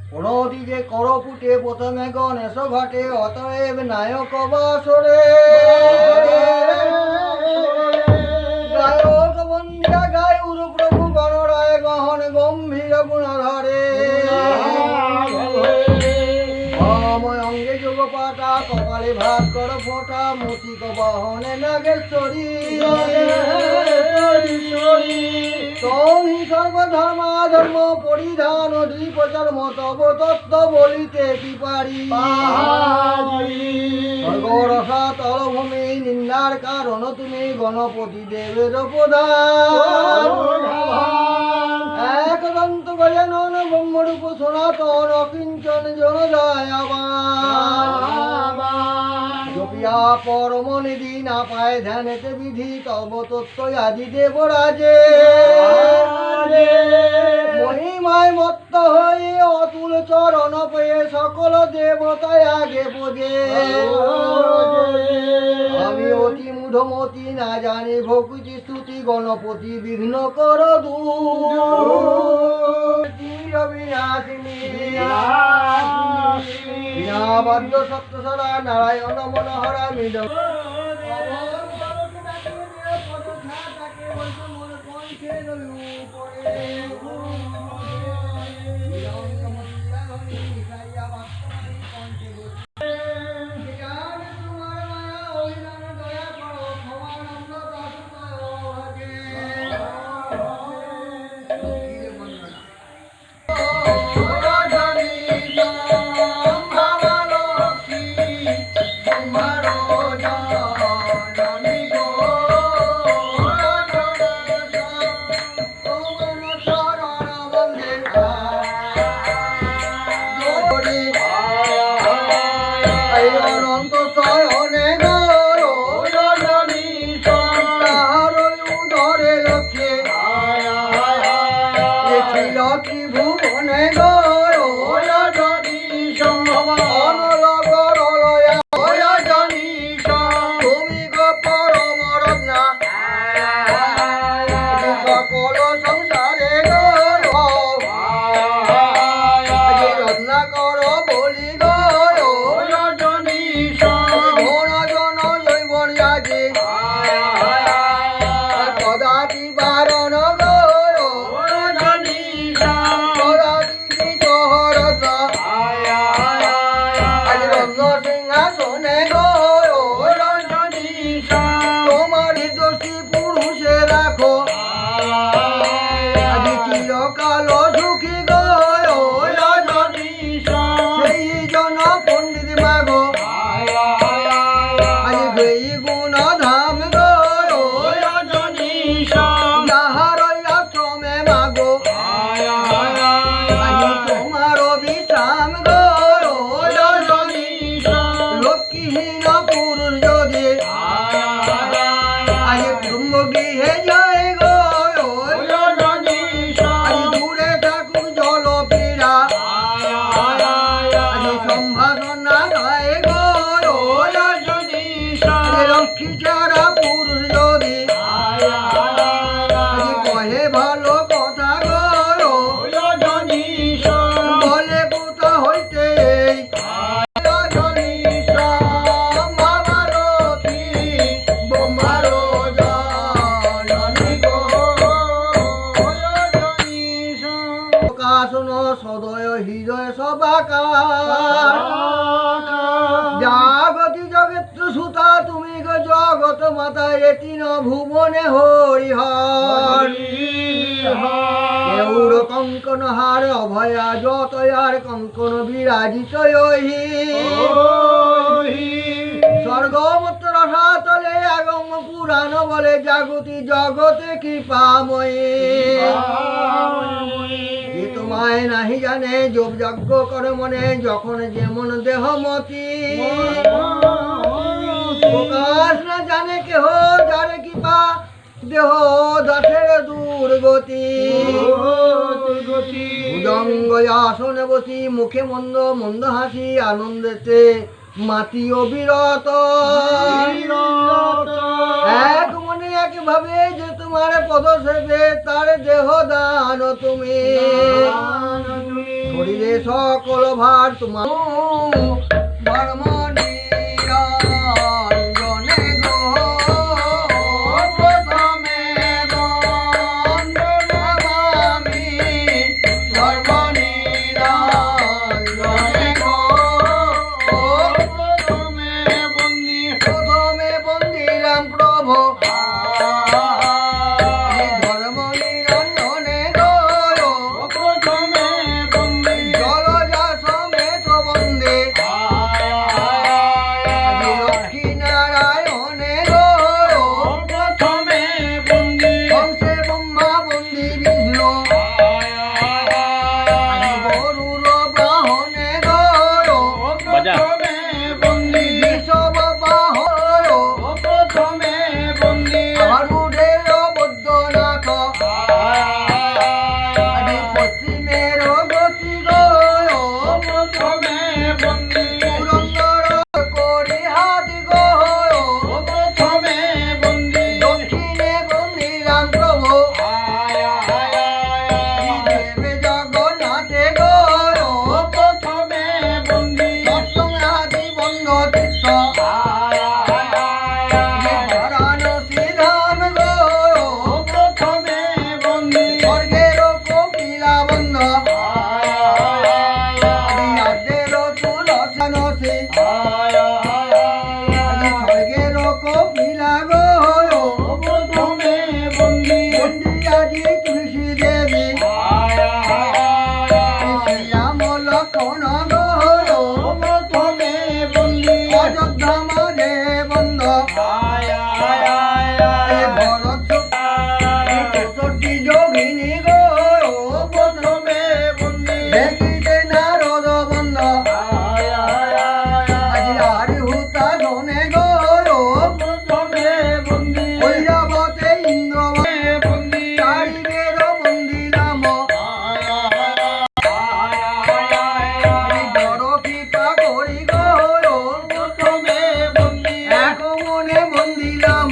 প্রণতি যে করপুটে প্রথমে গণেশ ঘটে অতএব নায়ক বাসরে গায়ক বন্দিয়া গায় উরু প্রভু গণরায় গহন গম্ভীর গুণধরে অময় অঙ্গে যোগ পাটা কপালে ভাত কর ফোটা মুসিক বহনে নাগেশ্বরী তুমি সর্বধর্মাধর্ম পরিধান দ্বীপচর্ম তব তত্ত্ব বলিতে কি পারি স্বর্গরসা তলভূমি নিন্দার কারণ তুমি গণপতি দেবের প্রধান একদন্ত গজানন ব্রহ্মরূপ সনাতন অকিঞ্চন জন দয়াবান জপিয়া পরম নিধি না পায় ধ্যানেতে বিধি তব তত্ত্ব আদি দেবরাজে মহিমায় মত্ত হয়ে অতুল চরণ পেয়ে সকল দেবতায় আগে বোঝে আমি অতি মূঢ়মতি না জানি ভক্তি স্তুতি গণপতি বিঘ্ন কর বিনাবাদ্য সপ্তসরা নারায়ণ মনোহরা মৃদ সদয় হৃদয় সবাকার জাগতি জগত্র সুতা তুমি গো জগৎ মাতা এতিন ভুবনে হরিহর কেউর কঙ্কন হার অভয়া যতয়ার কঙ্কন বিরাজিত স্বর্গমত্র রসাতলে আগম পুরাণ বলে জাগতি জগতে কৃপাময়ী তোমায় নাহি জানে যোগ যজ্ঞ করে মনে যখন যেমন দেহমতি প্রকাশ না জানে কেহ যারে কৃপা দেহ দাসের দুর্গতি ভুজঙ্গ আসনে বসি মুখে মন্দ মন্দ হাসি আনন্দেতে মাতি অবিরত এক মনে একভাবে যে তোমার পদ সেবে তার দেহ দান তুমি শরীরে সকল ভার তোমার ধর্ম নিরঞ্জনে গো প্রথমে বন্দনামি ধর্ম নিরঞ্জনে গো প্রথমে বন্দিলাম প্রভু ধর্ম নিরঞ্জনে গো প্রথমে বন্দি জলজা সমেত বন্দে লক্ষ্মী নারায়ণে গো প্রথমে বন্দি কংসে ব্রহ্মা বন্দি বিষ্ণু গরুর বাহনে গো প্রথমে বন্দি বিষব বাহন প্রথমে বন্দি আরুঢ়ের বৈদ্যনাথ পশ্চিমের গতি গো প্রথমে বন্দি পুরন্দর করি হাত গো প্রথমে বন্দি দক্ষিণে বন্দিলাম প্রভু দেবে জগন্নাথে গো প্রথমে বন্দি সপ্তম আদি বন্ধ তীর্থ বারাণসী ধাম গো প্রথমে বন্দি স্বর্গের কপিলা বন্ধ আদ্যের তুলসী স্বর্গের কপিলা গো প্রথমে বন্দি বন্দি আদি তুলসী দেবী শ্রীরাম লক্ষণ গো প্রথমে বন্দি অযোধ্যা মাঝে বন্ধ ভরত চৌষট্টি যোগিনী গো প্রথমে বন্দি দেখিতে নারদ বন্ধ আজি হুতা ধনে গো প্রথমে বন্দি ঐরাবতে ইন্দ্র বন্দি চারিবের বন্দিলাম বড় কৃপা করি গো প্রথমে বন্দি এক মনে বন্দিলাম